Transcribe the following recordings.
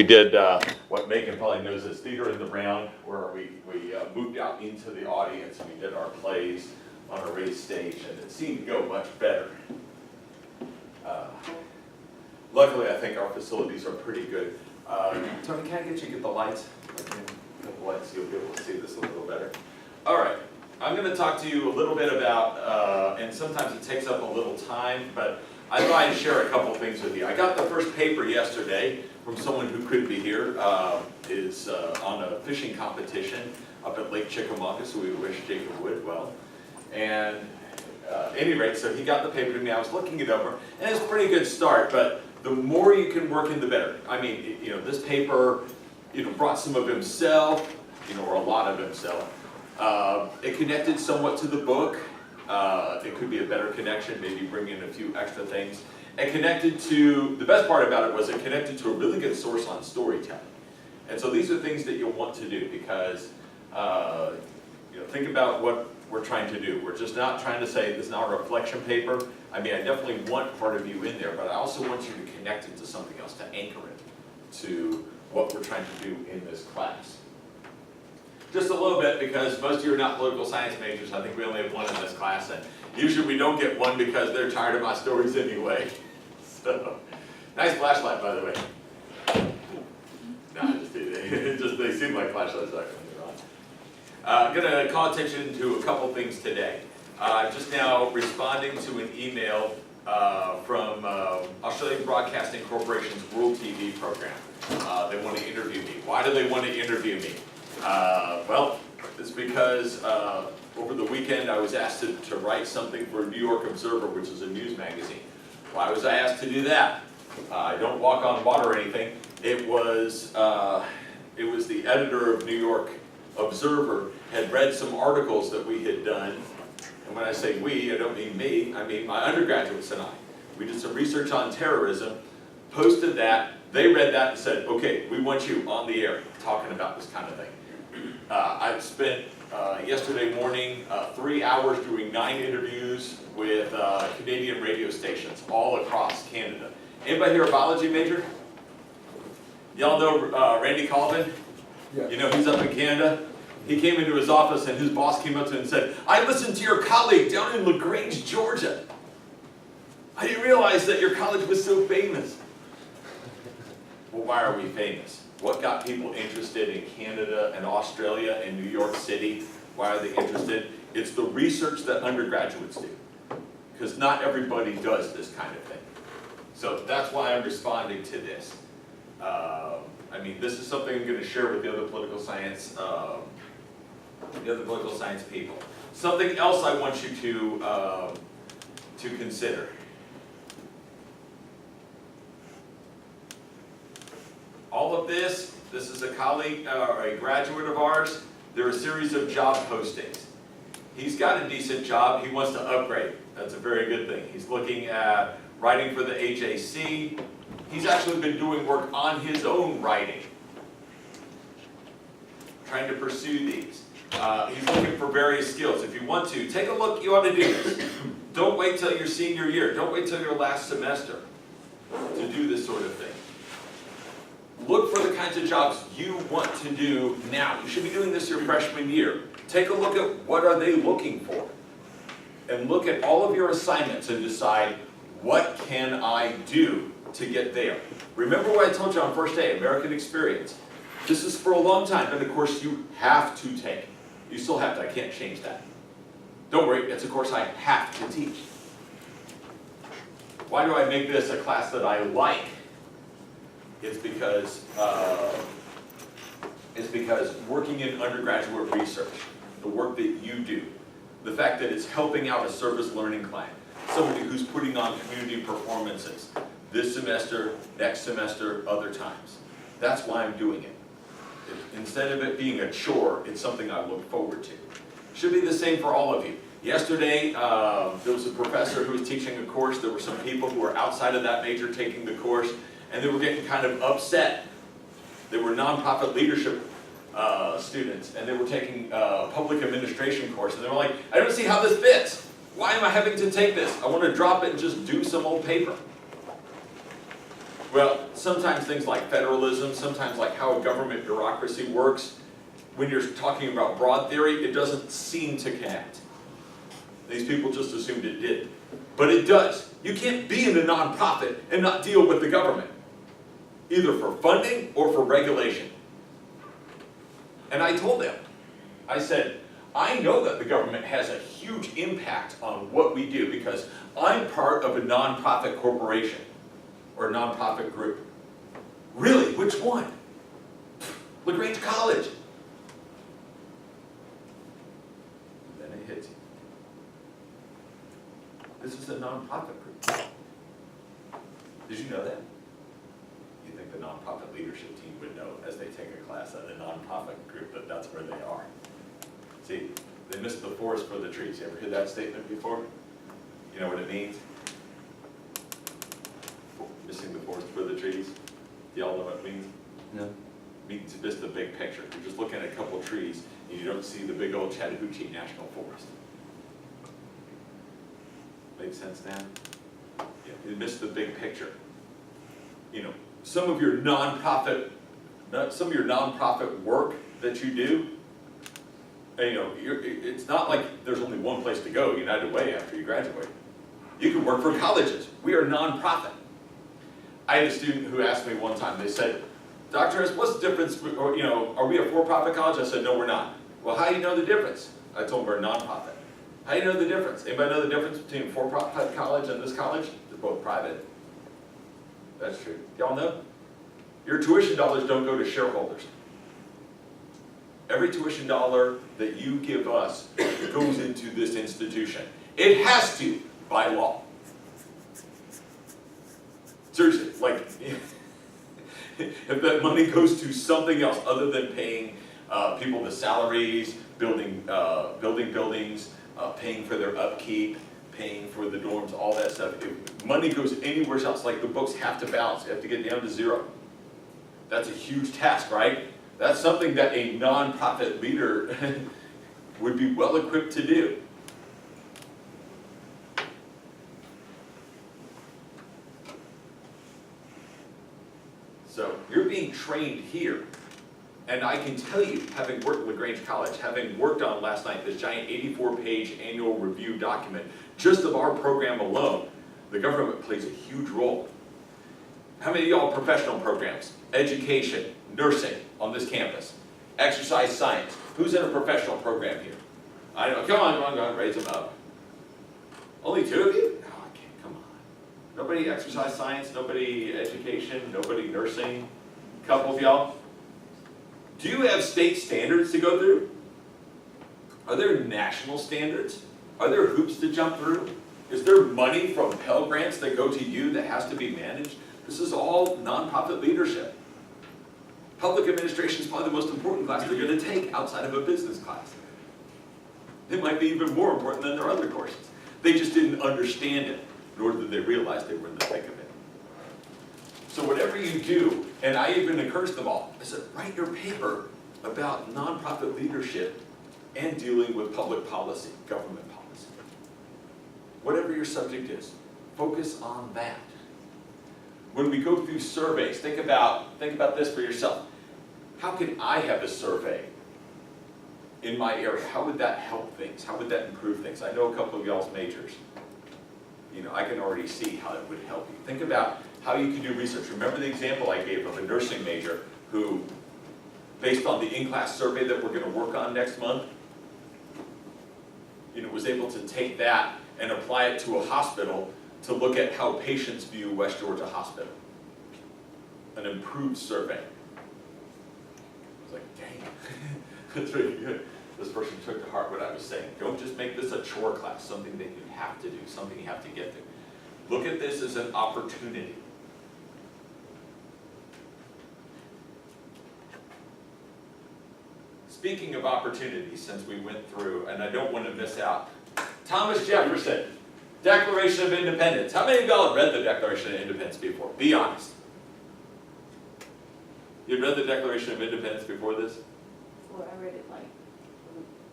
We did what Megan probably knows as Theater in the Round, where we moved out into the audience and we did our plays on a raised stage, and it seemed to go much better. Luckily, I think our facilities are pretty good. Tony, can I get the lights? Get the lights so you'll be able to see this a little better. All right, I'm going to talk to you a little bit about, and sometimes it takes up a little time, but I thought I'd share a couple things with you. I got the first paper yesterday from someone who couldn't be here, is on a fishing competition up at Lake Chickamauga, so we wish Jacob would well. And at any rate, so he got the paper to me, I was looking it over, and it's a pretty good start, but the more you can work in, the better. I mean, this paper, brought some of himself, or a lot of himself. It connected somewhat to the book. It could be a better connection, maybe bring in a few extra things. It connected to, the best part about it was it connected to a really good source on storytelling. And so these are things that you'll want to do because, think about what we're trying to do. We're just not trying to say this is not a reflection paper. I mean, I definitely want part of you in there, but I also want you to connect it to something else, to anchor it to what we're trying to do in this class. Just a little bit, because most of you are not political science majors. I think we only have one in this class, and usually we don't get one because they're tired of my stories anyway. So, nice flashlight, by the way. No, they seem like flashlights when they're on. I'm going to call attention to a couple things today. Just now responding to an email from Australian Broadcasting Corporation's World TV program. They want to interview me. Why do they want to interview me? Well, it's because over the weekend I was asked to write something for New York Observer, which is a news magazine. Why was I asked to do that? I don't walk on water or anything. It was the editor of New York Observer had read some articles that we had done. And when I say we, I don't mean me, I mean my undergraduates and I. We did some research on terrorism, posted that. They read that and said, okay, we want you on the air talking about this kind of thing. I spent yesterday morning 3 hours doing 9 interviews with Canadian radio stations all across Canada. Anybody here a biology major? Y'all know Randy Colvin? Yeah. He's up in Canada. He came into his office and his boss came up to him and said, I listened to your colleague down in LaGrange, Georgia. I didn't realize that your college was so famous. Well, why are we famous? What got people interested in Canada and Australia and New York City? Why are they interested? It's the research that undergraduates do. Because not everybody does this kind of thing. So that's why I'm responding to this. This is something I'm going to share with the other political science people. Something else I want you to consider. All of this is a colleague or a graduate of ours. There are a series of job postings. He's got a decent job. He wants to upgrade. That's a very good thing. He's looking at writing for the AJC. He's actually been doing work on his own writing, trying to pursue these. He's looking for various skills. If you want to, take a look. You ought to do this. Don't wait till your senior year. Don't wait till your last semester to do this sort of thing. Look for the kinds of jobs you want to do now. You should be doing this your freshman year. Take a look at what are they looking for. And look at all of your assignments and decide, what can I do to get there? Remember what I told you on first day, American experience. This is for a long time, but of course you have to take. You still have to, I can't change that. Don't worry, it's a course I have to teach. Why do I make this a class that I like? It's because working in undergraduate research, the work that you do, the fact that it's helping out a service learning client, somebody who's putting on community performances this semester, next semester, other times. That's why I'm doing it. Instead of it being a chore, it's something I look forward to. Should be the same for all of you. Yesterday, there was a professor who was teaching a course. There were some people who were outside of that major taking the course, and they were getting kind of upset. They were nonprofit leadership students, and they were taking a public administration course, and they were like, I don't see how this fits. Why am I having to take this? I want to drop it and just do some old paper. Well, sometimes things like federalism, sometimes like how a government bureaucracy works, when you're talking about broad theory, it doesn't seem to connect. These people just assumed it did. But it does. You can't be in a nonprofit and not deal with the government, either for funding or for regulation. And I told them, I said, I know that the government has a huge impact on what we do because I'm part of a nonprofit corporation or a nonprofit group. Really? Which one? LaGrange College. Then it hits you. This is a nonprofit group. Did you know that? You think the nonprofit leadership team would know as they take a class at a nonprofit group that that's where they are. See, they missed the forest for the trees. You ever heard that statement before? You know what it means? Missing the forest for the trees. Do y'all know what it means? No. It means miss the big picture. You're just looking at a couple trees and you don't see the big old Chattahoochee National Forest. Make sense now? Yeah, you miss the big picture. You know, some of your nonprofit work that you do, and, you know, it's not like there's only one place to go, United Way, after you graduate. You can work for colleges. We are nonprofit. I had a student who asked me one time, they said, Dr. S, what's the difference, or, you know, are we a for-profit college? I said, no, we're not. Well, how do you know the difference? I told them we're a nonprofit. How do you know the difference? Anybody know the difference between a for-profit college and this college? They're both private. That's true. Y'all know? Your tuition dollars don't go to shareholders. Every tuition dollar that you give us goes into this institution. It has to, by law. Seriously, like, if that money goes to something else other than paying people the salaries, building buildings, paying for their upkeep, paying for the dorms, all that stuff. If money goes anywhere else, like the books have to balance, you have to get down to zero. That's a huge task, right? That's something that a nonprofit leader would be well equipped to do. So you're being trained here. And I can tell you, having worked at LaGrange College, having worked on last night this giant 84-page annual review document, just of our program alone, the government plays a huge role. How many of y'all professional programs? Education, nursing on this campus, exercise science. Who's in a professional program here? I know, come on, raise them up. Only 2 of you? Oh, I can't, come on. Nobody exercise science, nobody education, nobody nursing, couple of y'all? Do you have state standards to go through? Are there national standards? Are there hoops to jump through? Is there money from Pell Grants that go to you that has to be managed? This is all nonprofit leadership. Public administration is probably the most important class they're going to take outside of a business class. It might be even more important than their other courses. They just didn't understand it, nor did they realize they were in the thick of it. So whatever you do, and I even encouraged them all, I said, write your paper about nonprofit leadership and dealing with public policy, government policy. Whatever your subject is, focus on that. When we go through surveys, think about this for yourself. How can I have a survey in my area? How would that help things? How would that improve things? I know a couple of y'all's majors. You know, I can already see how it would help you. Think about how you can do research. Remember the example I gave of a nursing major who, based on the in-class survey that we're going to work on next month, you know, was able to take that and apply it to a hospital to look at how patients view West Georgia Hospital. An improved survey. I was like, dang, that's really good. This person took to heart what I was saying. Don't just make this a chore class, something that you have to do, something you have to get through. Look at this as an opportunity. Speaking of opportunities, since we went through, and I don't want to miss out, Thomas Jefferson, Declaration of Independence. How many of y'all have read the Declaration of Independence before? Be honest. You read the Declaration of Independence before this? Well, I read it like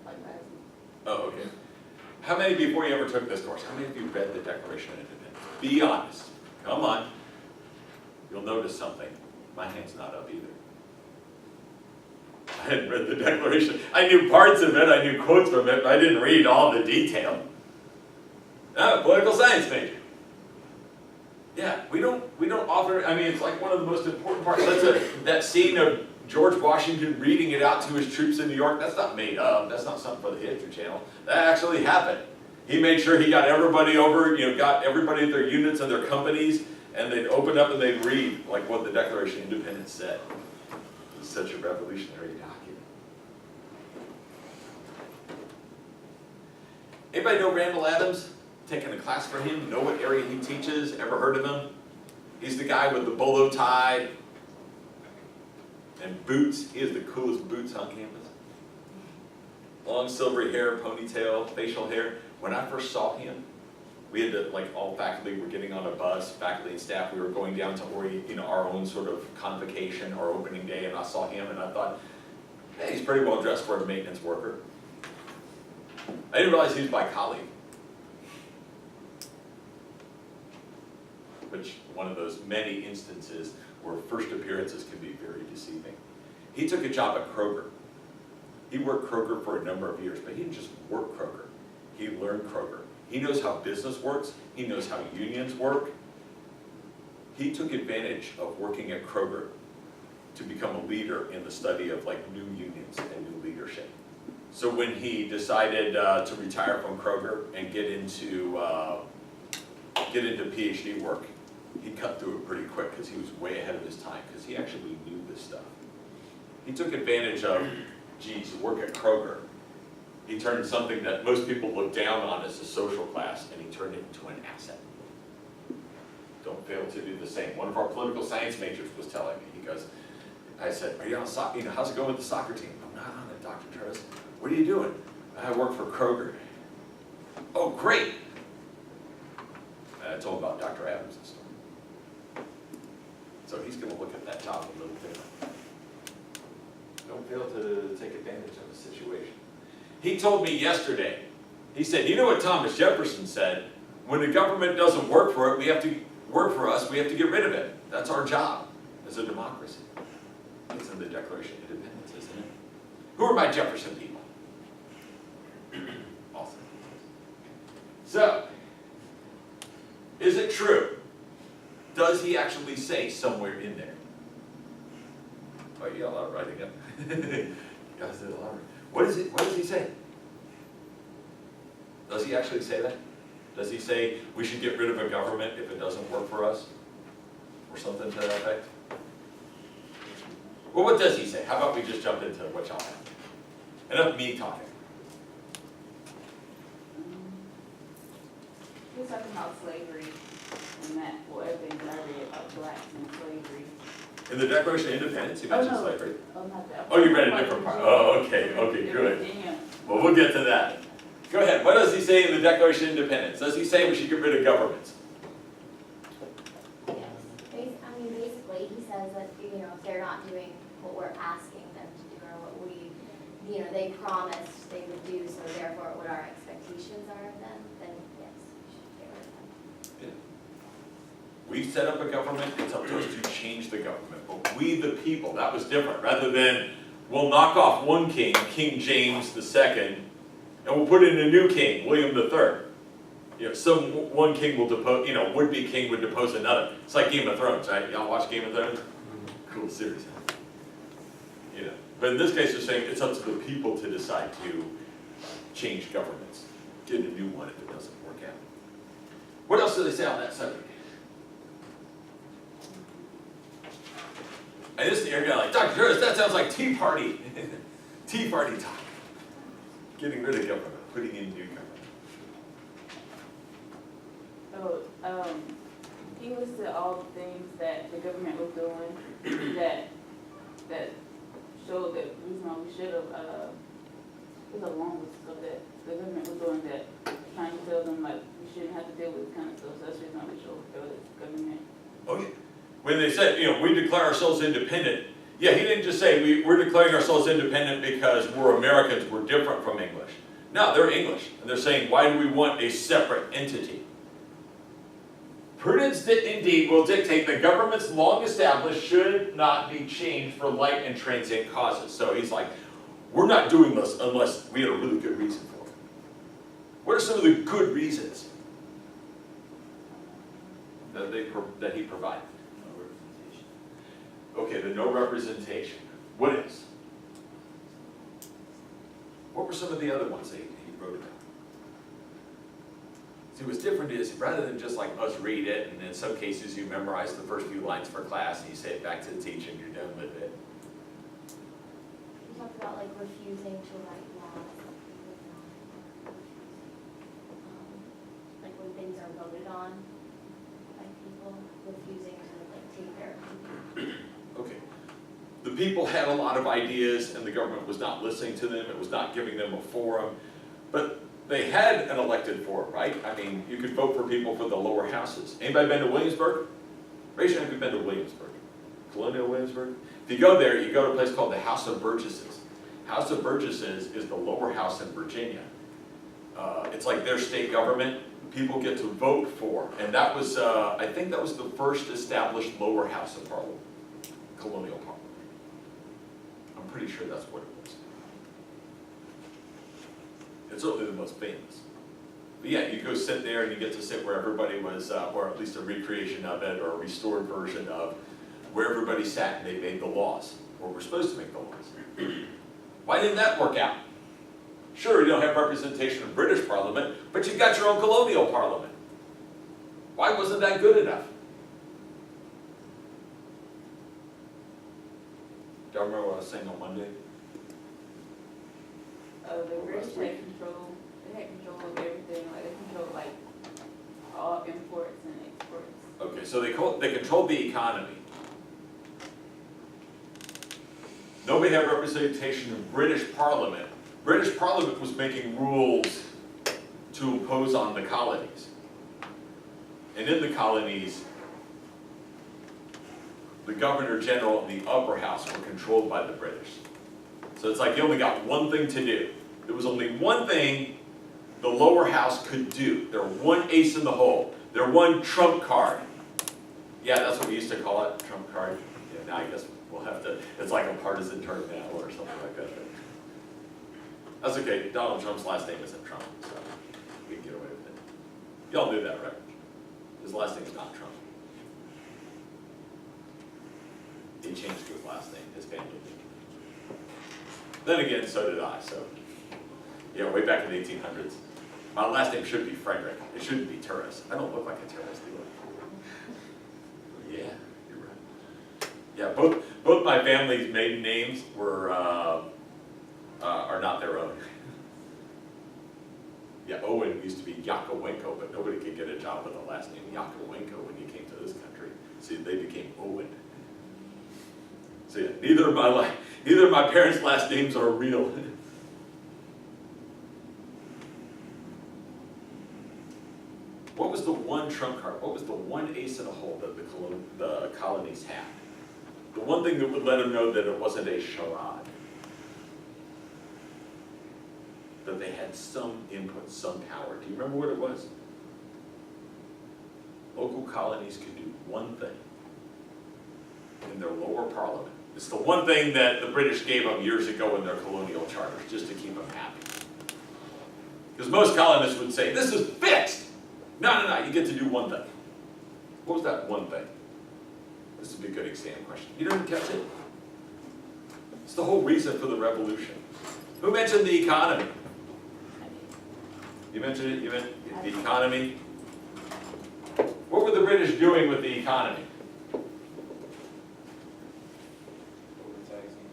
last. Oh, okay. How many before you ever took this course? How many of you read the Declaration of Independence? Be honest. Come on. you'll notice something. My hand's not up either. I hadn't read the Declaration. I knew parts of it, I knew quotes from it, but I didn't read all the detail. Political science major. Yeah, we don't offer, I mean, it's like one of the most important parts. That scene of George Washington reading it out to his troops in New York, that's not made up. That's not something for the History Channel. That actually happened. He made sure he got everybody over, got everybody at their units and their companies, and they'd open up and they'd read like what the Declaration of Independence said. It was such a revolutionary document. Anybody know Randall Adams? Taken a class for him, know what area he teaches, ever heard of him? He's the guy with the bolo tie and boots. He has the coolest boots on campus. Long silvery hair, ponytail, facial hair. When I first saw him, we had to, like all faculty were getting on a bus, faculty and staff, we were going down to our own sort of convocation or opening day, and I saw him and I thought, hey, he's pretty well dressed for a maintenance worker. I didn't realize he was my colleague. Which one of those many instances where first appearances can be very deceiving. He took a job at Kroger. He worked Kroger for a number of years, but he didn't just work Kroger. He learned Kroger. He knows how business works. He knows how unions work. He took advantage of working at Kroger to become a leader in the study of like new unions and new leadership. So when he decided to retire from Kroger and get into PhD work, he cut through it pretty quick because he was way ahead of his time because he actually knew this stuff. He took advantage of, geez, work at Kroger. He turned something that most people look down on as a social class, and he turned it into an asset. Don't fail to do the same. One of our political science majors was telling me, he goes, I said, are you on soccer? How's it going with the soccer team? I'm not on it, Dr. Turris. What are you doing? I work for Kroger. Oh, great. And I told him about Dr. Adams' story. So he's going to look at that job a little different. Don't fail to take advantage of the situation. He told me yesterday, he said, you know what Thomas Jefferson said? When the government doesn't work for it, we have to work for us, we have to get rid of it. That's our job as a democracy. It's in the Declaration of Independence, isn't it? Who are my Jefferson people? Awesome. So, is it true? Does he actually say somewhere in there? Oh, you got a lot of writing up. You guys did a lot of writing. What does he say? Does he actually say that? Does he say we should get rid of a government if it doesn't work for us? Or something to that effect? Well, what does he say? How about we just jump into what y'all have? Enough me talking. He was talking about slavery and that, well, everything that I read about blacks and slavery. In the Declaration of Independence, he mentions slavery. Oh, not that. Oh, you read a different part. Oh, okay, good. Well, we'll get to that. Go ahead. What does he say in the Declaration of Independence? Does he say we should get rid of governments? Yes. Basically, he says that, if they're not doing what we're asking them to do or what we, they promised they would do, so therefore what our expectations are of them, then yes, we should get rid of them. Yeah. We set up a government, it's up to us to change the government. But we, the people, that was different. Rather than, we'll knock off one king, King James II, and we'll put in a new king, William III. One king will depose, would-be king would depose another. It's like Game of Thrones, right? Y'all watch Game of Thrones? Cool series. But in this case, they're saying it's up to the people to decide to change governments. Get a new one if it doesn't work out. What else do they say on that subject? And this is the guy like, Dr. Turris, that sounds like Tea Party. Tea Party talk. Getting rid of government, putting in new government. So, he listed all the things that the government was doing that showed that the reason why we should have, there's a long list of that the government was doing that, trying to tell them like we shouldn't have to deal with this kind of stuff, so that's the reason why we should overthrow this government. Oh yeah. When they said, we declare ourselves independent, yeah, he didn't just say we're declaring ourselves independent because we're Americans, we're different from English. No, they're English, and they're saying, why do we want a separate entity? Prudence indeed will dictate the government's long established should not be changed for light and transient causes. So he's like, we're not doing this unless we had a really good reason for it. What are some of the good reasons that he provided? No representation. Okay, the no representation. What is? What were some of the other ones that he wrote about? See, what's different is, rather than just like us read it, and in some cases you memorize the first few lines for class, and you say it back to the teacher, and you're done with it. We talked about like refusing to write laws. Like when things are voted on by people, refusing to like take their opinion. Okay. The people had a lot of ideas, and the government was not listening to them, it was not giving them a forum, but they had an elected forum, right? I mean, you could vote for people for the lower houses. Anybody been to Williamsburg? Raise your hand if you've been to Williamsburg. Colonial Williamsburg? If you go there, you go to a place called the House of Burgesses. House of Burgesses is the lower house in Virginia. It's like their state government. People get to vote for, and that was, I think that was the first established lower house of Parliament, colonial Parliament. I'm pretty sure that's what it was. It's certainly the most famous. But yeah, you go sit there and you get to sit where everybody was, or at least a recreation of it, or a restored version of where everybody sat and they made the laws, or were supposed to make the laws. Why didn't that work out? Sure, you don't have representation in British Parliament, but you've got your own colonial Parliament. Why wasn't that good enough? Do you remember what I was saying on Monday? The British had control, they had control of everything, like they controlled like all imports and exports. Okay, so they controlled the economy. Nobody had representation in British Parliament. British Parliament was making rules to impose on the colonies. And in the colonies, the Governor General and the upper house were controlled by the British. So it's like you only got one thing to do. There was only one thing the lower house could do. Their one ace in the hole. Their one trump card. Yeah, that's what we used to call it, trump card. Yeah, now I guess we'll have to, it's like a partisan term now or something like that. That's okay, Donald Trump's last name isn't Trump, so we can get away with it. Y'all knew that, right? His last name is not Trump. He changed his last name, his family did. Then again, so did I, so. Yeah, way back in the 1800s. My last name should be Frederick. It shouldn't be Turris. I don't look like a terrorist, do I? Yeah, you're right. Yeah, both my family's maiden names were, are not their own. Yeah, Owen used to be Yakowenko, but nobody could get a job with the last name Yakowenko when you came to this country. See, they became Owen. So yeah, neither of my parents' last names are real. What was the one trump card? What was the one ace in the hole that the colonies had? The one thing that would let them know that it wasn't a charade. That they had some input, some power. Do you remember what it was? Local colonies could do one thing in their lower parliament. It's the one thing that the British gave them years ago in their colonial charters, just to keep them happy. Because most colonists would say, this is fixed! No, you get to do one thing. What was that one thing? This would be a good exam question. You didn't catch it? It's the whole reason for the revolution. Who mentioned the economy? You mentioned it, you meant the economy. What were the British doing with the economy? Overtaxing.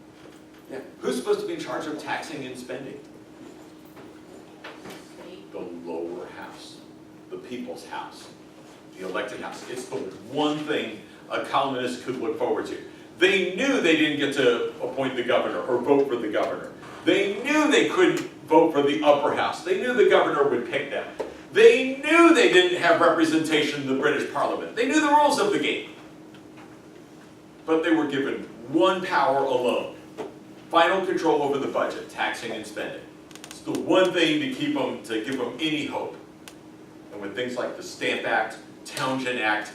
Yeah. Who's supposed to be in charge of taxing and spending? State. The lower house, the people's house, the elected house. It's the one thing a colonist could look forward to. They knew they didn't get to appoint the governor or vote for the governor. They knew they couldn't vote for the upper house. They knew the governor would pick them. They knew they didn't have representation in the British Parliament. They knew the rules of the game. But they were given one power alone. Final control over the budget, taxing and spending. It's the one thing to give them any hope. And when things like the Stamp Act, Townshend Act,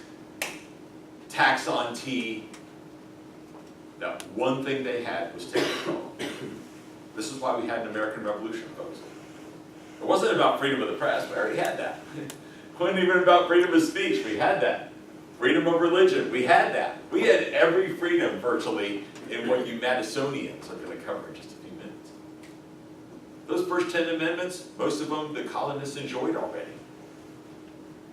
tax on tea. Now, one thing they had was take control. This is why we had an American Revolution, folks. It wasn't about freedom of the press, we already had that. It wasn't even about freedom of speech, we had that. Freedom of religion, we had that. We had every freedom virtually in what you Madisonians are going to cover in just a few minutes. Those first 10 amendments, most of them the colonists enjoyed already.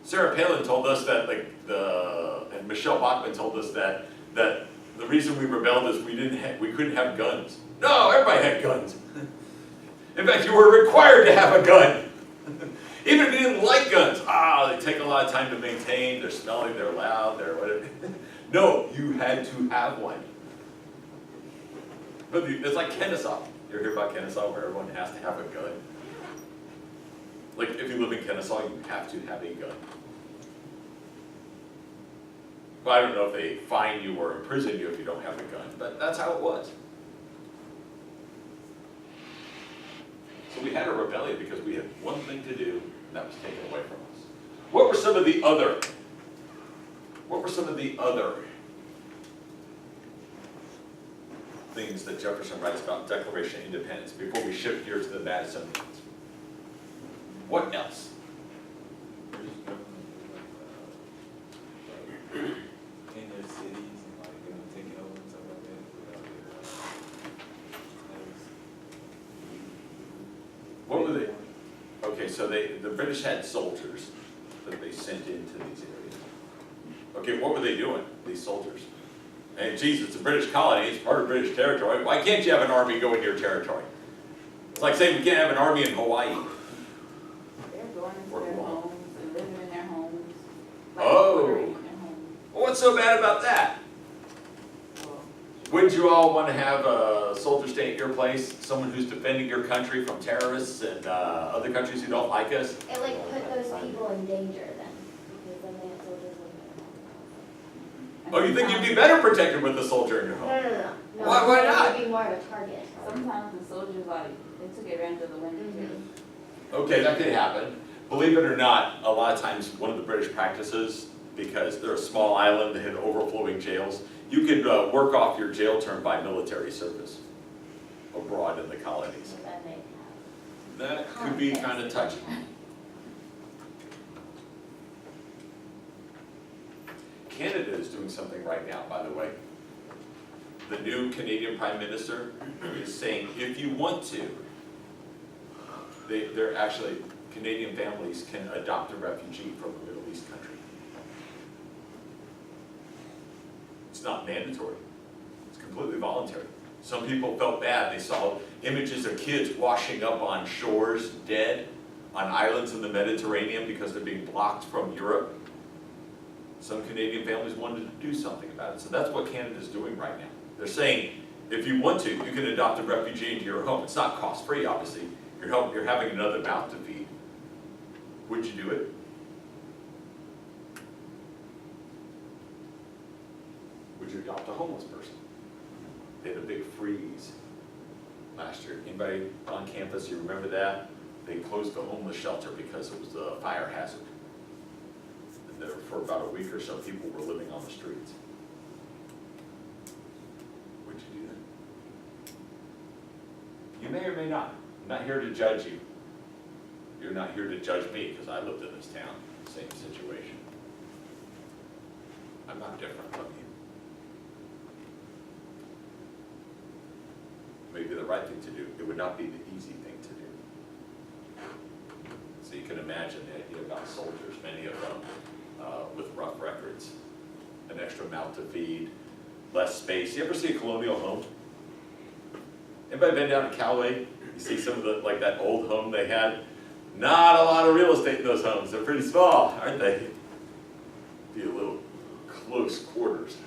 Sarah Palin told us that, and Michelle Bachmann told us that the reason we rebelled is we couldn't have guns. No, everybody had guns. In fact, you were required to have a gun. Even if you didn't like guns, they take a lot of time to maintain, they're smelly, they're loud, they're whatever. No, you had to have one. But it's like Kennesaw. You ever hear about Kennesaw where everyone has to have a gun? Like if you live in Kennesaw, you have to have a gun. Well, I don't know if they fine you or imprison you if you don't have a gun, but that's how it was. So we had a rebellion because we had one thing to do, and that was taken away from us. What were some of the other things that Jefferson writes about Declaration of Independence before we shift gears to the Madisonians? What else? British government in their cities and taking over and stuff like that without What were they? Okay, so the British had soldiers that they sent into these areas. Okay, what were they doing, these soldiers? And geez, it's a British colony, it's part of British territory. Why can't you have an army go in your territory? It's like saying we can't have an army in Hawaii. They're going into their homes and living in their homes. Oh. Ordering in their homes. Well, what's so bad about that? Well, Wouldn't you all want to have a soldier stay at your place? Someone who's defending your country from terrorists and other countries who don't like us? It like put those people in danger then, because then they had soldiers living in Oh, you think you'd be better protected with a soldier in your their home? home. No. Why It not? would be more of a target. sometimes the soldiers, they took advantage of the women too. Okay, that could happen. Believe it or not, a lot of times one of the British practices, because they're a small island, they had overflowing jails, you could work off your jail term by military service abroad in the colonies. So then they have. That could be kind of touchy. Canada is doing something right now, by the way. The new Canadian Prime Minister is saying, if you want to, they're actually, Canadian families can adopt a refugee from a Middle East country. It's not mandatory. It's completely voluntary. Some people felt bad. They saw images of kids washing up on shores, dead, on islands in the Mediterranean because they're being blocked from Europe. Some Canadian families wanted to do something about it. So that's what Canada's doing right now. They're saying, if you want to, you can adopt a refugee into your home. It's not cost-free, obviously. You're having another mouth to feed. Would you do it? Would you adopt a homeless person? They had a big freeze last year. Anybody on campus, you remember that? They closed the homeless shelter because it was a fire hazard. And there, for about a week or so, people were living on the streets. Would you do that? You may or may not. I'm not here to judge you. You're not here to judge me because I lived in this town, same situation. I'm not different from you. Maybe the right thing to do. It would not be the easy thing to do. So you can imagine the idea about soldiers, many of them with rough records, an extra mouth to feed, less space. You ever see a colonial home? Anybody been down to Callaway? You see some of the, like that old home they had? Not a lot of real estate in those homes. They're pretty small, aren't they? Be a little close quarters.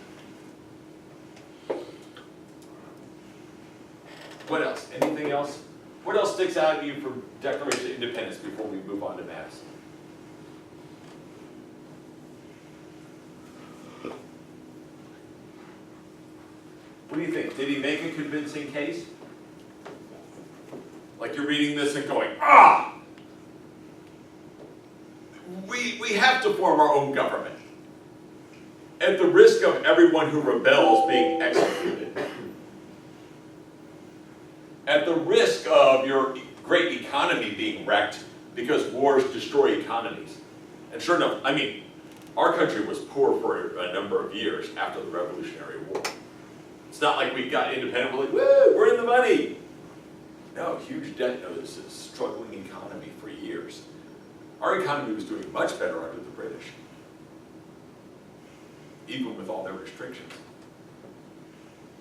What else? Anything else? What else sticks out at you from Declaration of Independence before we move on to Madison? What do you think? Did he make a convincing case? Like you're reading this and going, ah! we have to form our own government. At the risk of everyone who rebels being executed. At the risk of your great economy being wrecked because wars destroy economies. And sure enough, I mean, our country was poor for a number of years after the Revolutionary War. It's not like we got independent, we're like, woo, we're in the money. No, huge debt, no, this is a struggling economy for years. Our economy was doing much better under the British, even with all their restrictions.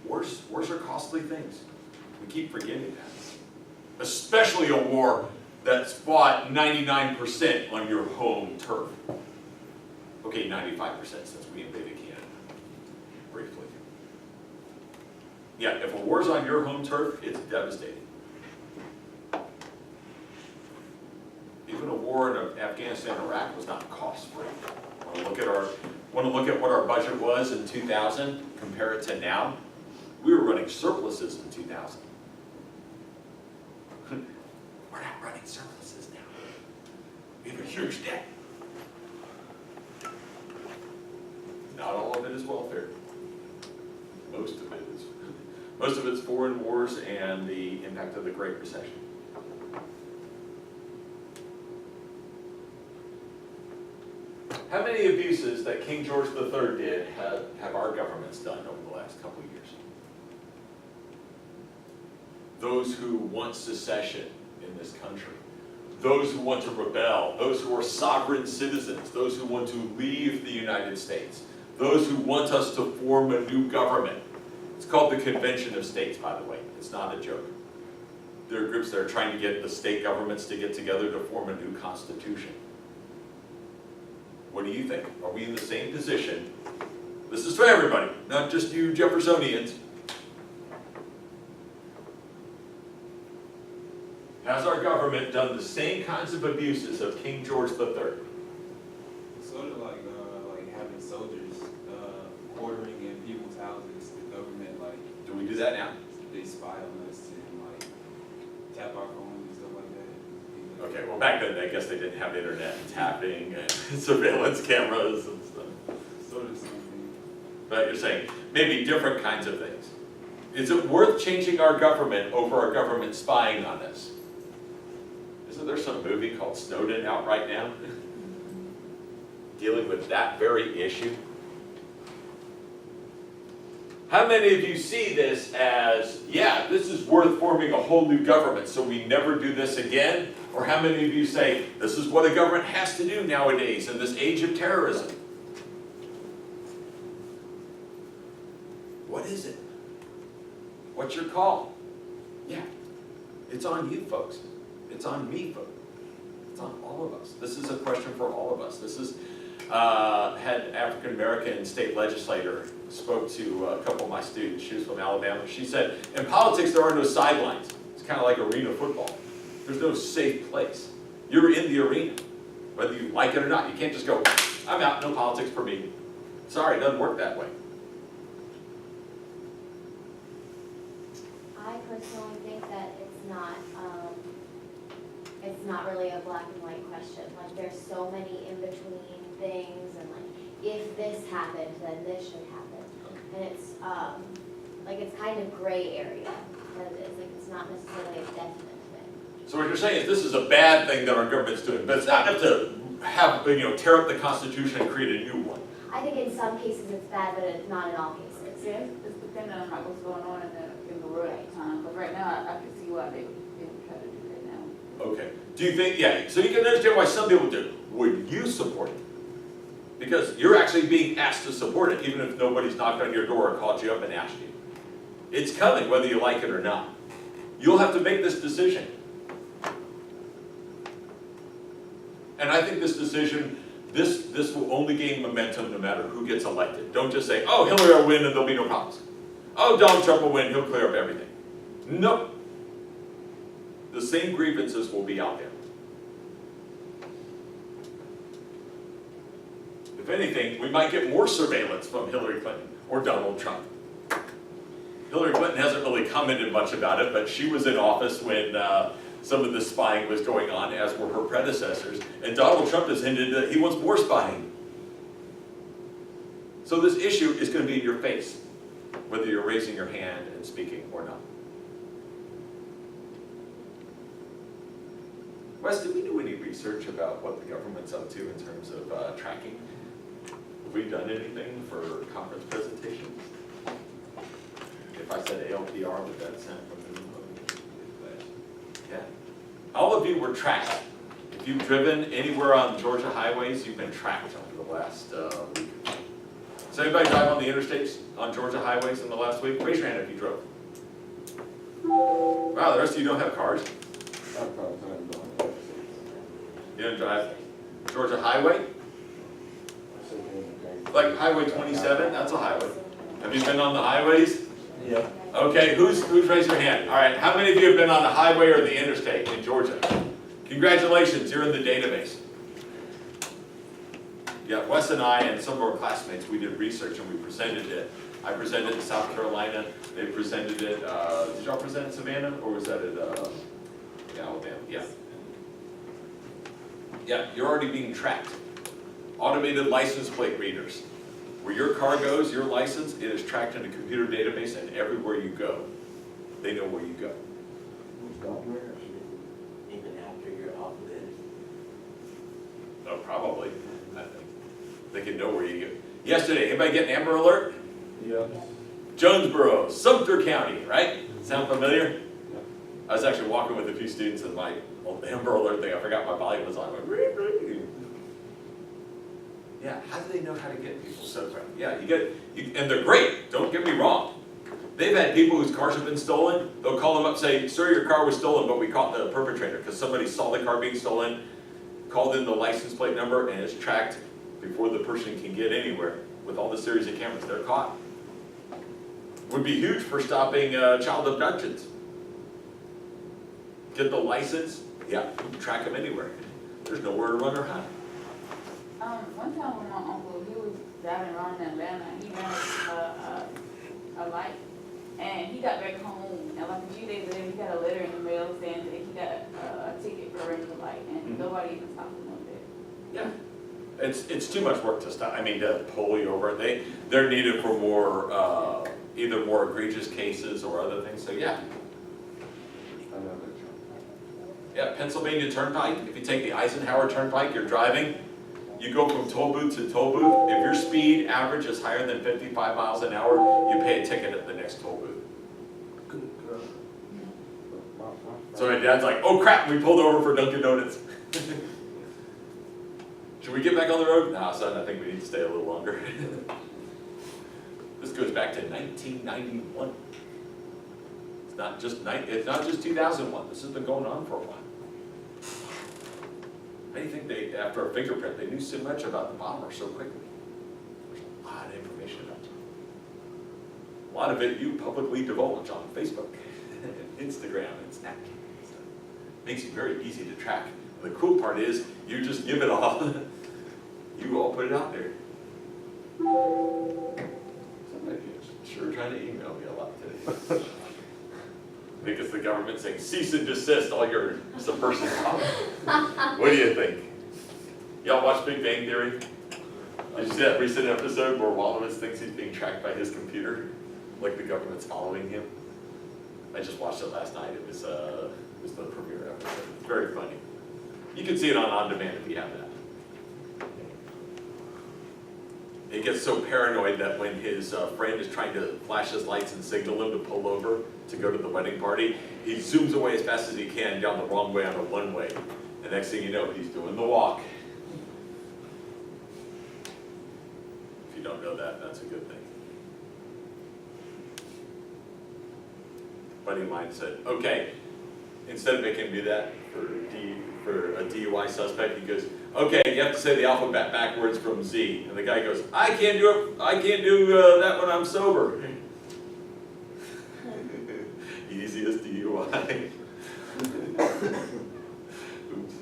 Wars are costly things. We keep forgetting that. Especially a war that's fought 99% on your home turf. Okay, 95% since we invaded Canada, briefly. Yeah, if a war's on your home turf, it's devastating. Even a war in Afghanistan and Iraq was not cost-free. Want to look at what our budget was in 2000, compare it to now? We were running surpluses in 2000. We're not running surpluses now. We have a huge debt. Not all of it is welfare. Most of it's foreign wars and the impact of the Great Recession. How many abuses that King George III did have our governments done over the last couple of years? Those who want secession in this country, those who want to rebel, those who are sovereign citizens, those who want to leave the United States, those who want us to form a new government. It's called the Convention of States, by the way. It's not a joke. There are groups that are trying to get the state governments to get together to form a new constitution. What do you think? Are we in the same position? This is for everybody, not just you Jeffersonians. Has our government done the same kinds of abuses of King George III? Sort of like having soldiers ordering in people's houses. The government, like, Do we do that now? they spy on us and like tap our phones and stuff like that. Okay, well back then I guess they didn't have internet and tapping and surveillance cameras and stuff. Sort of something. But you're saying maybe different kinds of things. Is it worth changing our government over our government spying on us? Isn't there some movie called Snowden out right now? Dealing with that very issue? How many of you see this as, yeah, this is worth forming a whole new government so we never do this again? Or how many of you say, this is what a government has to do nowadays in this age of terrorism? What is it? What's your call? Yeah, it's on you folks. It's on me folks. It's on all of us. This is a question for all of us. This is, had African American state legislator spoke to a couple of my students. She was from Alabama. She said, in politics there are no sidelines. It's kind of like arena football. There's no safe place. You're in the arena, whether you like it or not. You can't just go, I'm out, no politics for me. Sorry, it doesn't work that way. I personally think that it's not really a black and white question. Like, there's so many in-between things, and like, if this happened, then this should happen. And it's, like, it's kind of gray area. It's like, it's not necessarily a definite thing. So what you're saying is this is a bad thing that our government's doing, but it's not enough to have, tear up the Constitution and create a new one. I think in some cases it's bad, but it's not in all cases. Yeah, it's dependent on like what's going on in the world at the time. But right now, I can see why they would try to do that now. Okay. Do you think, yeah, so you can understand why some people do. Would you support it? Because you're actually being asked to support it, even if nobody's knocked on your door or called you up and asked you. It's coming, whether you like it or not. You'll have to make this decision. And I think this decision, this will only gain momentum no matter who gets elected. Don't just say, oh, Hillary will win and there'll be no problems. Oh, Donald Trump will win, he'll clear up everything. Nope. The same grievances will be out there. If anything, we might get more surveillance from Hillary Clinton or Donald Trump. Hillary Clinton hasn't really commented much about it, but she was in office when some of the spying was going on, as were her predecessors, and Donald Trump has hinted that he wants more spying. So this issue is going to be in your face, whether you're raising your hand and speaking or not. Wes, did we do any research about what the government's up to in terms of tracking? Have we done anything for conference presentations? If I said ALPR, would that sound familiar? Yeah. All of you were tracked. If you've driven anywhere on Georgia highways, you've been tracked over the last week. Does anybody drive on the interstates on Georgia highways in the last week? Raise your hand if you drove. Wow, the rest of you don't have cars? You don't drive Georgia highway? Like Highway 27, that's a highway. Have you been on the highways? Yeah. Okay, who's raised your hand? All right, how many of you have been on the highway or the interstate in Georgia? Congratulations, you're in the database. Yeah, Wes and I and some of our classmates, we did research and we presented it. I presented it in South Carolina, they presented it, did y'all present in Savannah, or was that at Alabama? Yeah. Yeah, you're already being tracked. Automated license plate readers. Where your car goes, your license, it is tracked in a computer database, and everywhere you go, they know where you go. Even after you're off of it. Oh, probably, I think. They can know where you go. Yesterday, anybody get an Amber Alert? Yeah. Jonesboro, Sumter County, right? Sound familiar? I was actually walking with a few students and my Amber Alert thing, I forgot my volume was on. I went, "Ring, ring." Yeah, how do they know how to get people so quick? Yeah, and they're great, don't get me wrong. They've had people whose cars have been stolen, they'll call them up and say, "Sir, your car was stolen, but we caught the perpetrator," because somebody saw the car being stolen, called in the license plate number, and it's tracked before the person can get anywhere. With all the series of cameras, they're caught. Would be huge for stopping child abductions. Get the license, yeah, you can track them anywhere. There's nowhere to run or hide. One time when my uncle, he was driving around in Atlanta, he ran a light, and he got back home, and like a few days later, he got a letter in the mail saying that he got a ticket for running the light, and nobody even stopped him up there. Yeah, it's too much work to stop. I mean, to pull you over. They're needed for more either more egregious cases or other things. So yeah. Yeah, Pennsylvania Turnpike. If you take the Eisenhower Turnpike, you're driving. You go from toll booth to toll booth. If your speed average is higher than 55 miles an hour, you pay a ticket at the next toll booth. So my dad's like, "Oh crap, we pulled over for Dunkin' Donuts." Should we get back on the road? No, son, I think we need to stay a little longer. This goes back to 1991. It's not just 2001. This has been going on for a while. How do you think after a fingerprint, they knew so much about the bomber so quickly? There's a lot of information about it. A lot of it you publicly divulge on Facebook, and Instagram, and Snapchat. So it makes it very easy to track. The cool part is, you just give it all. You all put it out there. Somebody is sure trying to email me a lot today. I think it's the government saying, "Cease and desist all your subversive comments." What do you think? Y'all watch Big Bang Theory? Did you see that recent episode where Wallace thinks he's being tracked by his computer? Like the government's following him? I just watched it last night. It was the premiere episode. It's very funny. You can see it on demand if you have that. He gets so paranoid that when his friend is trying to flash his lights and signal him to pull over to go to the wedding party, he zooms away as fast as he can down the wrong way on a one-way. And next thing you know, he's doing the walk. If you don't know that, that's a good thing. A buddy of mine said, "Okay, instead of making me do that for a DUI suspect," he goes, "Okay, you have to say the alphabet backwards from Z." And the guy goes, I can't do that when I'm sober." Easiest DUI. Oops.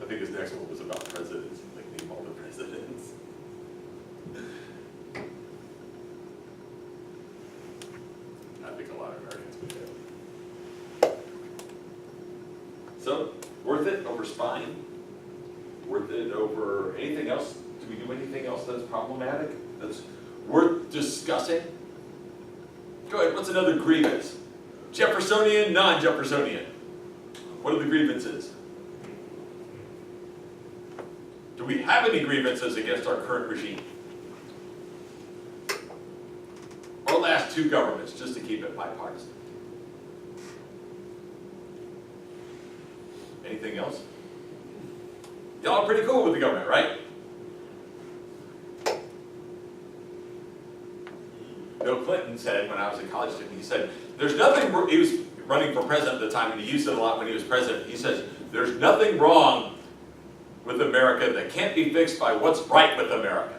I think his next one was about presidents, like name all the presidents. I think a lot of Americans would do. So, worth it over spying? Worth it over anything else? Do we do anything else that's problematic, that's worth discussing? Go ahead, what's another grievance? Jeffersonian, non-Jeffersonian? What are the grievances? Do we have any grievances against our current regime? Or last two governments, just to keep it bipartisan? Anything else? Y'all are pretty cool with the government, right? Bill Clinton said, when I was a college student, he said, there's nothing, he was running for president at the time, and he used it a lot when he was president. He says, there's nothing wrong with America that can't be fixed by what's right with America.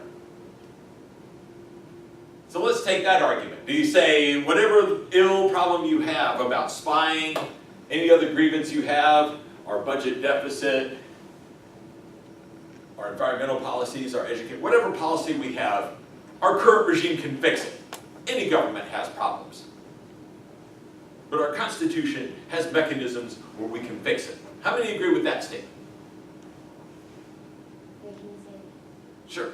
So let's take that argument. Do you say, whatever ill problem you have about spying, any other grievance you have, our budget deficit, our environmental policies, our education, whatever policy we have, our current regime can fix it. Any government has problems. But our Constitution has mechanisms where we can fix it. How many agree with that statement? Sure.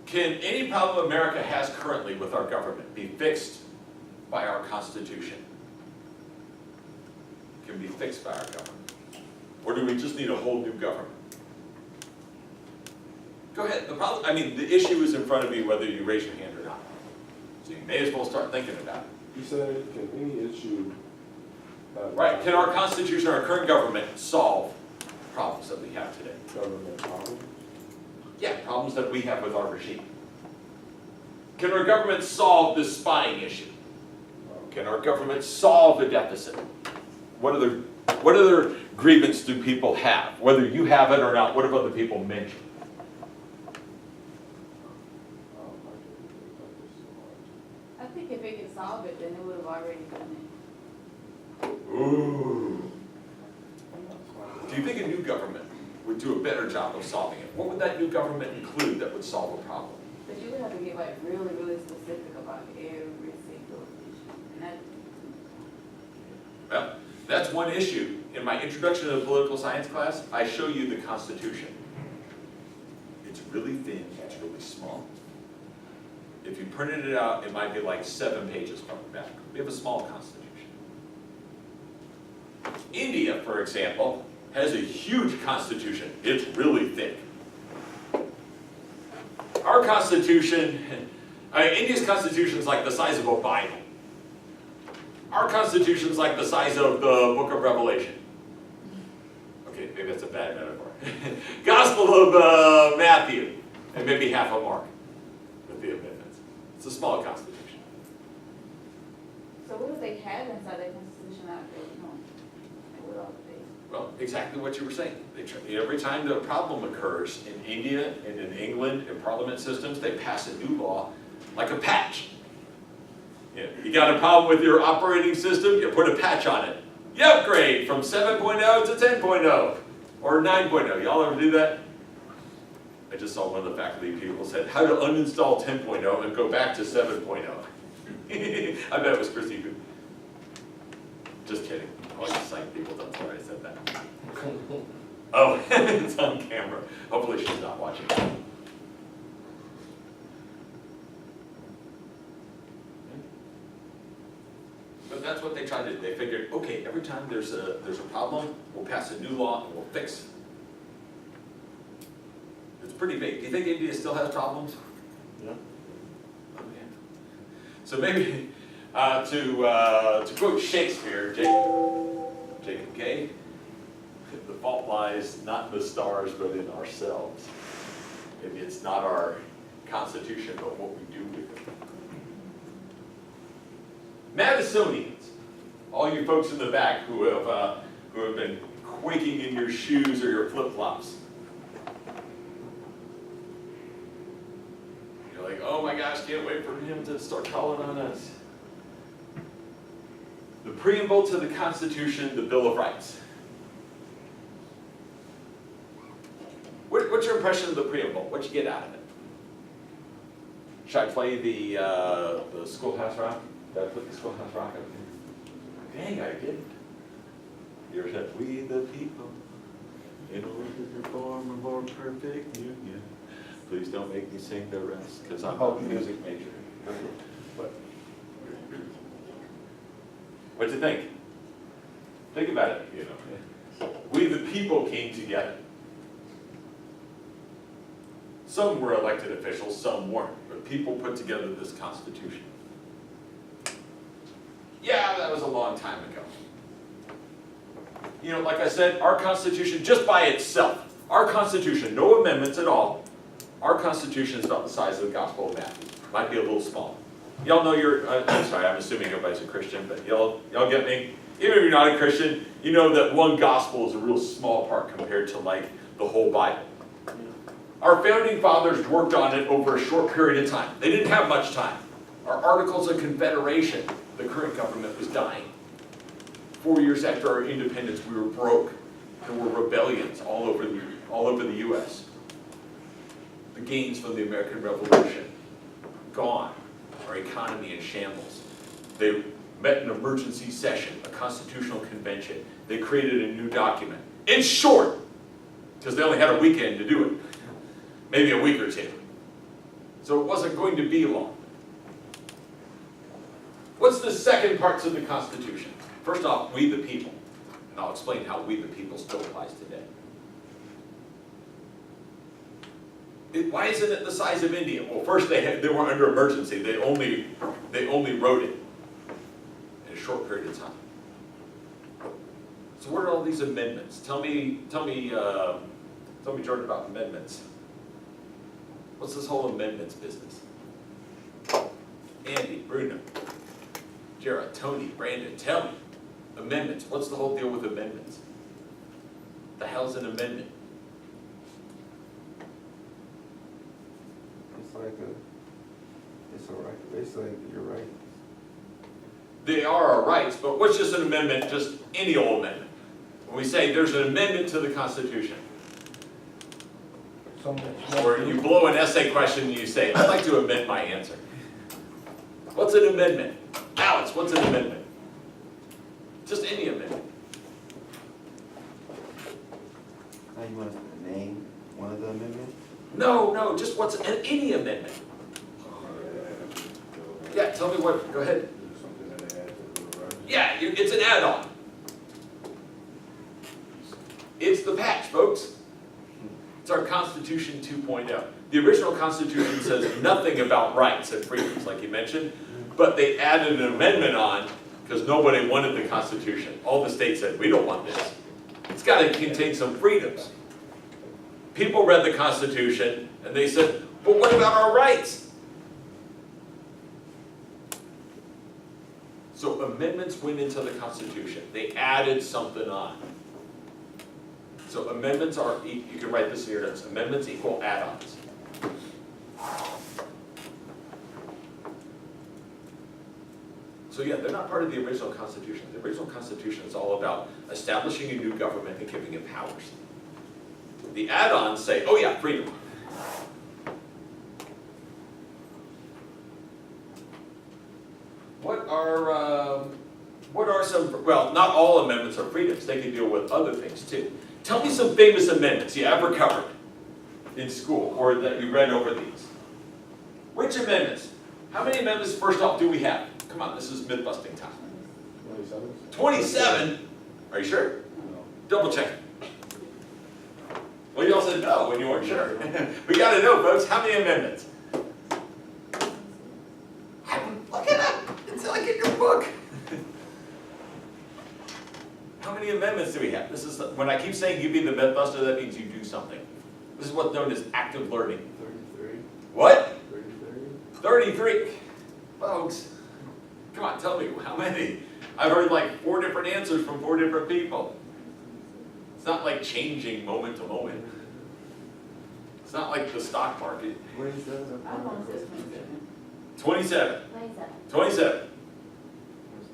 Can any problem America has currently with our government be fixed by our Constitution? Can be fixed by our government? Or do we just need a whole new government? Go ahead. The problem, I mean, the issue is in front of you whether you raise your hand or not. So you may as well start thinking about it. You said, can any issue... Right. Can our Constitution, our current government, solve problems that we have today? Government problem? Yeah, problems that we have with our regime. Can our government solve this spying issue? Can our government solve the deficit? What other grievance do people have? Whether you have it or not, what have other people mentioned? I think if it could solve it, then it would have already done it. Ooh. Do you think a new government would do a better job of solving it? What would that new government include that would solve a problem? But you would have to get like really, really specific about every single issue. And that, Well, that's one issue. In my introduction to the political science class, I show you the Constitution. It's really thin, it's really small. If you printed it out, it might be like 7 pages from the back. We have a small Constitution. India, for example, has a huge Constitution. It's really thick. Our Constitution, India's Constitution is like the size of a Bible. Our Constitution is like the size of the book of Revelation. Okay, maybe that's a bad metaphor. Gospel of Matthew, and maybe half of Mark with the amendments. It's a small Constitution. so what if they had inside their constitution out there, you know, with all the things? Well, exactly what you were saying. Every time the problem occurs in India and in England in parliament systems, they pass a new law like a patch. You got a problem with your operating system, you put a patch on it. You upgrade from 7.0 to 10.0 or 9.0. Y'all ever do that? I just saw one of the faculty people said how to uninstall 10.0 and go back to 7.0. I bet it was Christy who. Just kidding. All you psych people don't tell I said that. Oh, it's on camera. Hopefully she's not watching. But that's what they tried to do. They figured, okay, every time there's a problem, we'll pass a new law and we'll fix it. It's pretty big. Do you think India still has problems? Yeah. Okay. So maybe to quote Shakespeare, Jacob K., the fault lies not in the stars but in ourselves. Maybe it's not our Constitution but what we do with it. Madisonians, all you folks in the back who have been quaking in your shoes or your flip-flops. You're like, oh my gosh, can't wait for him to start calling on us. The preamble to the Constitution, the Bill of Rights. What's your impression of the preamble? What'd you get out of it? Should I play the Schoolhouse Rock? Did I put the Schoolhouse Rock up there? Dang, I did. You ever said, "We the people, in order to form a more perfect union, please don't make me sing the rest, because I'm a music major." What? What'd you think? Think about it, you know. We the people came together. Some were elected officials, some weren't, but people put together this Constitution. Yeah, that was a long time ago. You know, like I said, our Constitution, just by itself, our Constitution, no amendments at all, our Constitution is about the size of the Gospel of Matthew. Might be a little small. Y'all know I'm sorry, I'm assuming everybody's a Christian, but y'all get me? Even if you're not a Christian, you know that one gospel is a real small part compared to like the whole Bible. Our founding fathers worked on it over a short period of time. They didn't have much time. Our Articles of Confederation, the current government was dying. 4 years after our independence, we were broke. There were rebellions all over the U.S. The gains from the American Revolution, gone. Our economy in shambles. They met an emergency session, a constitutional convention. They created a new document. In short, because they only had a weekend to do it. Maybe a week or two. So it wasn't going to be long. What's the second parts of the Constitution? First off, we the people. And I'll explain how we the people still applies today. Why isn't it the size of India? Well, first they were under emergency. They only wrote it in a short period of time. So what are all these amendments? Tell me, Jordan, about amendments. What's this whole amendments business? Andy, Bruno, Jared, Tony, Brandon, tell me. Amendments. What's the whole deal with amendments? The hell's an amendment? It's all right. They say you're right. They are our rights, but what's just an amendment? Just any old amendment. When we say there's an amendment to the Constitution, or you blow an essay question and you say, I'd like to amend my answer. What's an amendment? Alex, what's an amendment? Just any amendment. Now you want us to name one of the amendments? No, just what's any amendment. Yeah, tell me what, go ahead. Yeah, it's an add-on. It's the patch, folks. It's our Constitution 2.0. The original Constitution says nothing about rights and freedoms, like you mentioned, but they added an amendment on because nobody wanted the Constitution. All the states said, we don't want this. It's got to contain some freedoms. People read the Constitution and they said, but what about our rights? So amendments went into the Constitution. They added something on. So amendments are, you can write this in your notes, amendments equal add-ons. So yeah, they're not part of the original Constitution. The original Constitution is all about establishing a new government and giving it powers. The add-ons say, oh yeah, freedom. What are some, well, not all amendments are freedoms. They can deal with other things too. Tell me some famous amendments you ever covered in school or that you read over these. Which amendments? How many amendments, first off, do we have? Come on, this is myth-busting time. 27? 27? Are you sure? No. Double check. Well, you all said no when you weren't sure. We got to know, folks, how many amendments? Look it up. It's like in your book. How many amendments do we have? This is when I keep saying you be the mythbuster, that means you do something. This is what's known as active learning. 33. What? 33. 33. Folks, come on, tell me how many. I've heard like 4 different answers from 4 different people. It's not like changing moment to moment. It's not like the stock market. 27. I want to say 27. 27. 27. 27.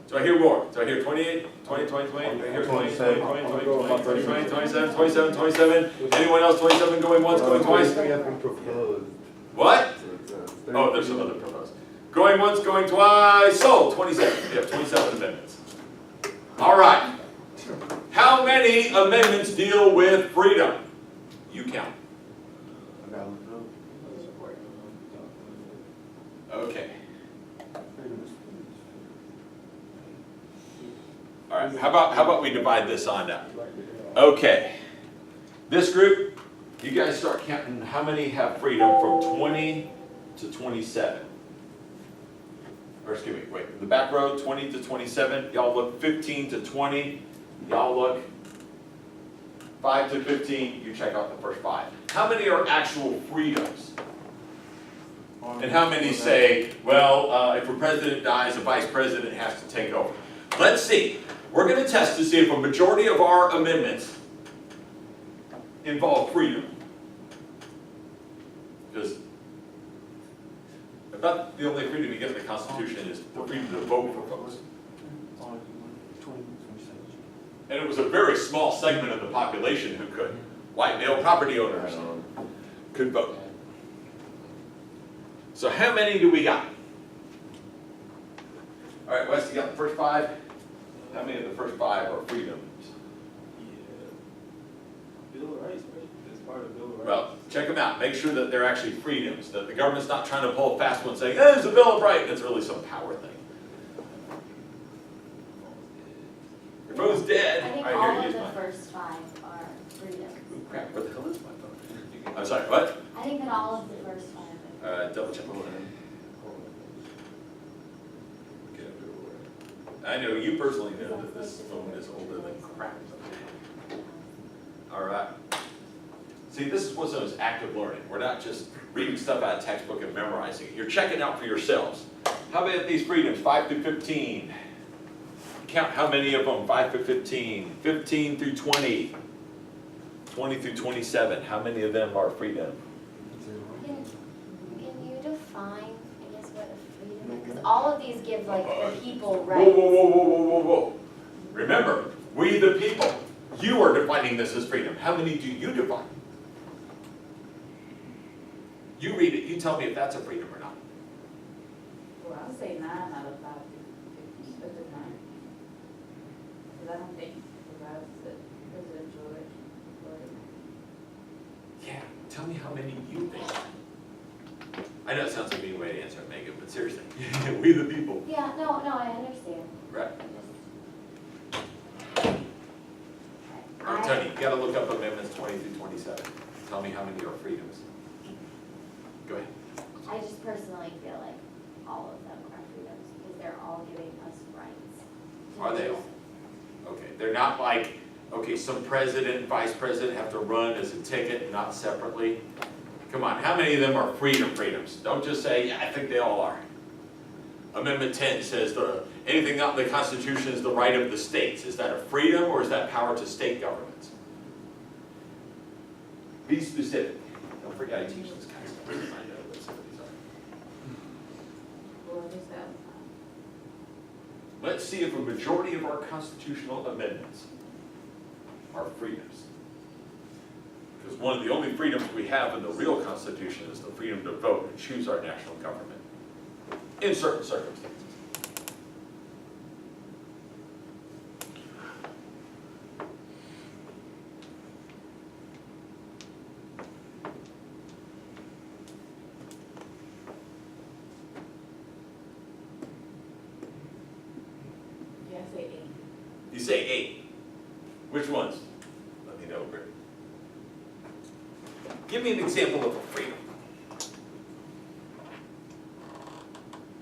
Do I hear more? Do I hear 28, 20, 20, 20? Do I hear 20, 20, 20, 20, 20, 20, 20, 27, 27, 27? Anyone else 27 going once, going twice? We have been proposed. What? So it's, Oh, there's some other proposed. Going once, going twice, sold. 27. We have 27 amendments. All right. How many amendments deal with freedom? You count. I gotta look it up. Okay. All right, how about we divide this on now? Okay. This group, you guys start counting how many have freedom from 20 to 27. Or excuse me, wait, the back row, 20 to 27. Y'all look 15 to 20. Y'all look 5 to 15. You check out the first 5. How many are actual freedoms? And how many say, well, if a president dies, a vice president has to take over? Let's see. We're going to test to see if a majority of our amendments involve freedom. Because about the only freedom you get in the Constitution is the freedom to vote for folks. And it was a very small segment of the population who could. White male property owners could vote. So how many do we got? All right, Wes, you got the first 5? How many of the first 5 are freedoms? Yeah. Bill of Rights, right? That's part of Bill of Rights. Well, check them out. Make sure that they're actually freedoms, that the government's not trying to pull a fast one saying, hey, it's a Bill of Rights. It's really some power thing. Your phone's dead. I think All right, all here, of use the mine. first 5 are freedoms. Ooh, crap, where the hell is my phone? I'm sorry, what? I think that all of the first 5 are. Double check. I know you personally know that this phone is older than crap. All right. See, this is what's known as active learning. We're not just reading stuff out of textbook and memorizing it. You're checking out for yourselves. How about these freedoms, 5 through 15? Count how many of them, 5 through 15, 15 through 20, 20 through 27. How many of them are freedom? Can you define, I guess, what a freedom is? Because all of these give like the people Whoa, rights. whoa, whoa, whoa, whoa, whoa, whoa. Remember, we the people. You are defining this as freedom. How many do you define? You read it, you tell me if that's a freedom or not. Well, I would say 9 out of 5, 50, that's a 9. Because I don't think the vice President George. Yeah, tell me how many you think. I know it sounds like a mean way to answer it, Megan, but seriously, we the people. Yeah, no, I understand. Right. I All right, Tony, you gotta look up amendments 20 through 27. Tell me how many are freedoms. Go ahead. I just personally feel like all of them are freedoms because they're all giving us rights. to Are they choose. all? Okay, they're not like, okay, some president, vice president have to run as a ticket, not separately. Come on, how many of them are freedoms? Don't just say, yeah, I think they all are. Amendment 10 says anything not in the Constitution is the right of the states. Is that a freedom or is that power to state governments? Be specific. Don't forget I teach this kind of stuff. I know what some of these are. Well, just that. Let's see if a majority of our constitutional amendments are freedoms. Because one of the only freedoms we have in the real Constitution is the freedom to vote and choose our national government in certain circumstances. Yeah, I say 8. You say 8. Which ones? Let me know, Britt. Give me an example of a freedom.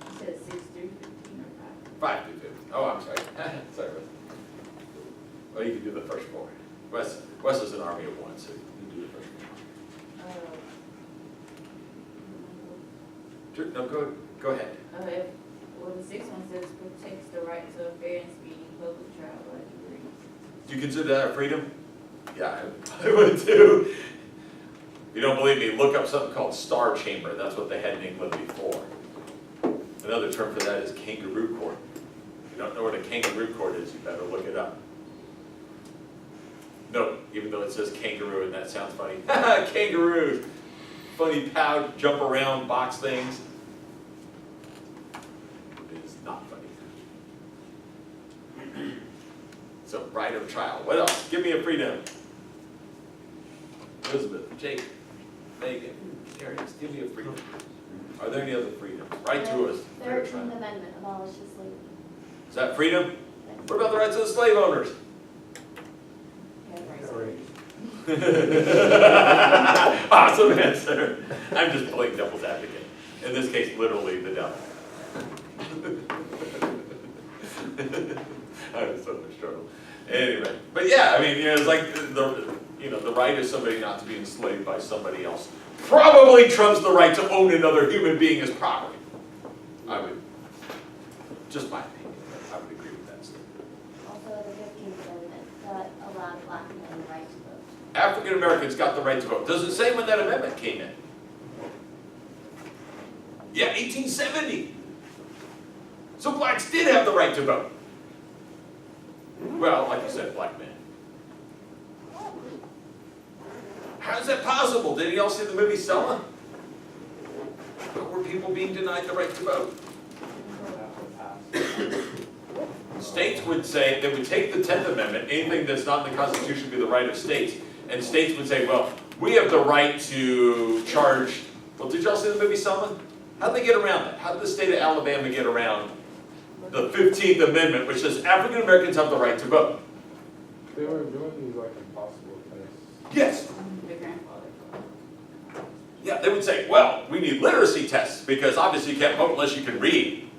You said 6 through 15 or 5 to 50. Oh, I'm sorry. Sorry, Wes. Well, you can do the first 4. Wes is an army of 1, so you can do the first 4. 5? Sure, no, go ahead. Well, the 6th one says protects the right to a fair and speedy public trial by jury. Do you consider that a freedom? Yeah, I would too. If you don't believe me, look up something called star chamber. That's what they had in England before. Another term for that is kangaroo court. If you don't know what a kangaroo court is, you better look it up. No, even though it says kangaroo and that sounds funny. Kangaroos. Funny pout, jump around, box things. It is not funny. It's a right of trial. What else? Give me a freedom. Elizabeth, Jake, Megan, Darius, give me a freedom. Are there any other freedoms? Right to us. Right of 13th trial. Amendment abolishes slavery. Is that freedom? What about the rights of the slave owners? Awesome answer. I'm just playing devil's advocate. In this case, literally the devil. I was so much trouble. Anyway, but yeah, I mean, it's like the right of somebody not to be enslaved by somebody else probably trumps the right to own another human being as property. I would, just my opinion, I would agree with that statement. Also, the 15th Amendment that allowed black men the right to vote. African Americans got the right to vote. Does it say when that amendment came in? Yeah, 1870. So blacks did have the right to vote. Well, like you said, black men. How is that possible? Did y'all see the movie Selma? How were people being denied the right to vote? States would say, they would take the 10th Amendment, anything that's not in the Constitution would be the right of states, and states would say, well, we have the right to charge, well, did y'all see the movie Selma? How'd they get around that? How did the state of Alabama get around the 15th Amendment, which says African Americans have the right to vote? They were doing these like impossible tests. Yes. The grandfather. Yeah, they would say, well, we need literacy tests, because obviously you can't vote unless you can read.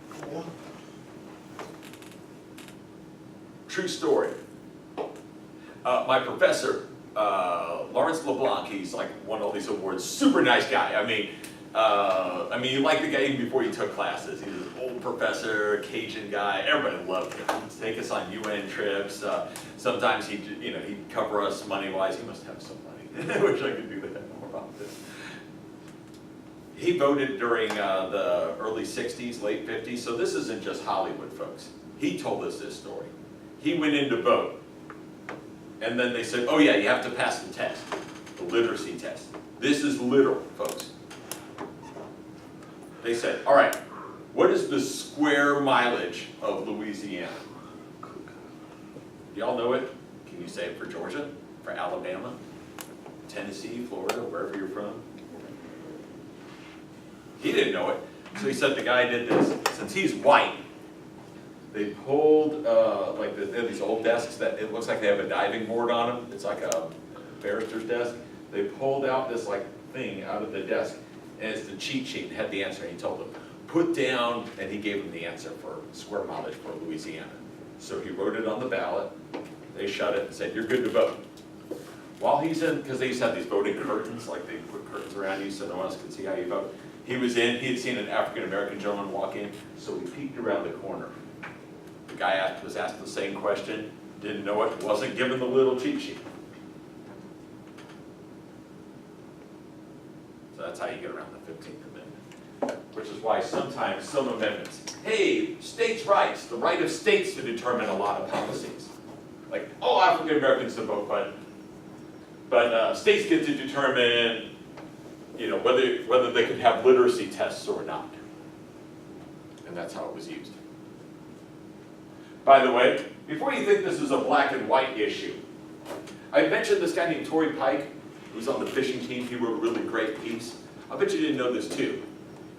True story. My professor, Lawrence LeBlanc, he's like won all these awards, super nice guy. I mean, you like the guy even before he took classes. He's an old professor, Cajun guy. Everybody loved him. He'd take us on UN trips. Sometimes he'd cover us money-wise. He must have some money. I wish I could do that more often. He voted during the early 60s, late 50s. So this isn't just Hollywood, folks. He told us this story. He went in to vote. And then they said, oh yeah, you have to pass the test, the literacy test. This is literal, folks. They said, all right, what is the square mileage of Louisiana? Do y'all know it? Can you say it for Georgia, for Alabama, Tennessee, Florida, wherever you're from? He didn't know it. So he said the guy did this. Since he's white, they pulled, they have these old desks that it looks like they have a diving board on them. It's like a barrister's desk. They pulled out this thing out of the desk, and it's the cheat sheet, and had the answer, and he told them, put down, and he gave them the answer for square mileage for Louisiana. So he wrote it on the ballot, they shut it and said, you're good to vote. While he's in, because they used to have these voting curtains, like they put curtains around you so no one else could see how you vote. He was in, he had seen an African-American gentleman walk in, so he peeked around the corner. The guy was asked the same question, didn't know it, wasn't given the little cheat sheet. So that's how you get around the 15th Amendment. Which is why sometimes some amendments, hey, states' rights, the right of states to determine a lot of policies. Like, all African Americans to vote, but states get to determine, whether they could have literacy tests or not. And that's how it was used. By the way, before you think this is a black and white issue, I mentioned this guy named Torrey Pike, who was on the fishing team. He wrote a really great piece. I bet you didn't know this too.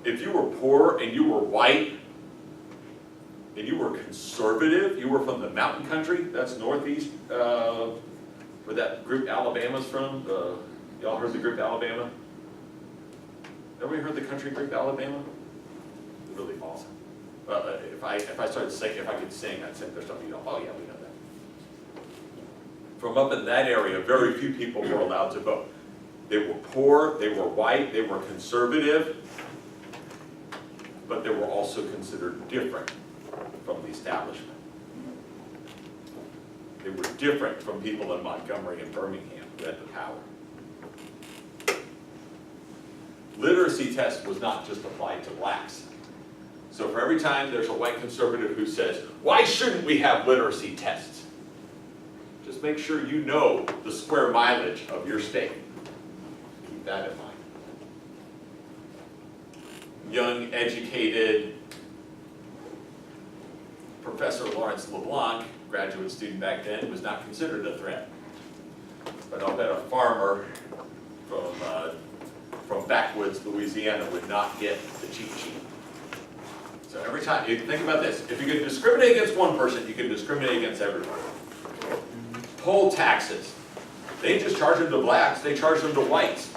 If you were poor and you were white, and you were conservative, you were from the mountain country, that's northeast, where that group Alabama's from. Y'all heard the group Alabama? Everybody heard the country group Alabama? Really awesome. If I started saying, if I could sing, I'd say there's something, oh yeah, we know that. From up in that area, very few people were allowed to vote. They were poor, they were white, they were conservative, but they were also considered different from the establishment. They were different from people in Montgomery and Birmingham who had the power. Literacy test was not just applied to blacks. So for every time there's a white conservative who says, why shouldn't we have literacy tests? Just make sure you know the square mileage of your state. Keep that in mind. Young, educated Professor Lawrence LeBlanc, graduate student back then, was not considered a threat. But I'll bet a farmer from backwoods Louisiana would not get the cheat sheet. So every time, you think about this, if you can discriminate against one person, you can discriminate against everyone. Poll taxes. They just charge them to blacks, they charge them to whites.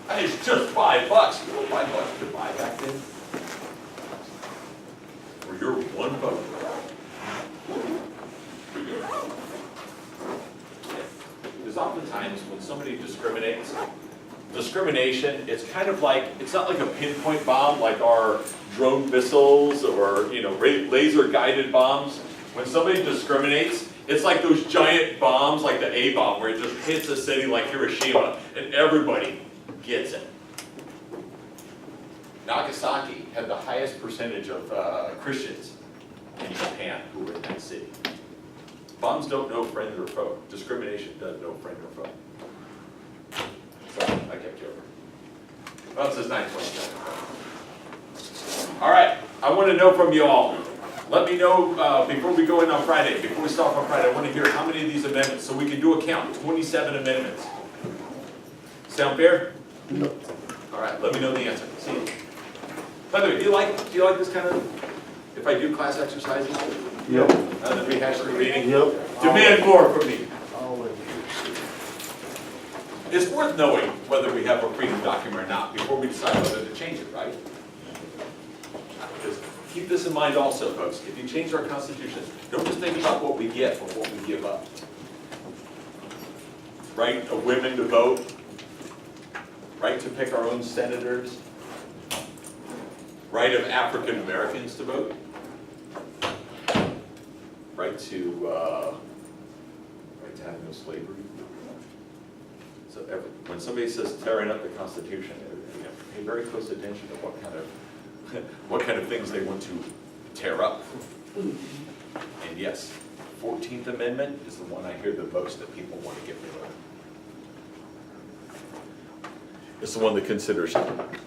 And it's just $5. You know what $5 could buy back then? For your one vote. Because oftentimes when somebody discriminates, discrimination, it's kind of like, it's not like a pinpoint bomb like our drone missiles or, you know, laser guided bombs. When somebody discriminates, it's like those giant bombs like the A-bomb where it just hits a city like Hiroshima and everybody gets it. Nagasaki had the highest percentage of Christians in Japan who were in that city. Bombs don't know friend or foe. Discrimination doesn't know friend or foe. Sorry, I kept you over. Well, it says 9:27. All right, I want to know from you all. Let me know before we go in on Friday, before we start on Friday, I want to hear how many of these amendments, so we can do a count, 27 amendments. Sound fair? No. All right, let me know the answer. See you. By the way, do you like this kind of, if I do class exercises? Yep. The rehash the reading? Yep. Demand more from me. Always. It's worth knowing whether we have a freedom document or not before we decide whether to change it, right? Because keep this in mind also, folks. If you change our Constitution, don't just think about what we get, but what we give up. Right of women to vote, right to pick our own senators, right of African Americans to vote, right to have no slavery. So when somebody says tearing up the Constitution, you know, pay very close attention to what kind of things they want to tear up. And yes, 14th Amendment is the one I hear the most that people want to get rid of. It's the one that considers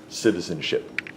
citizenship.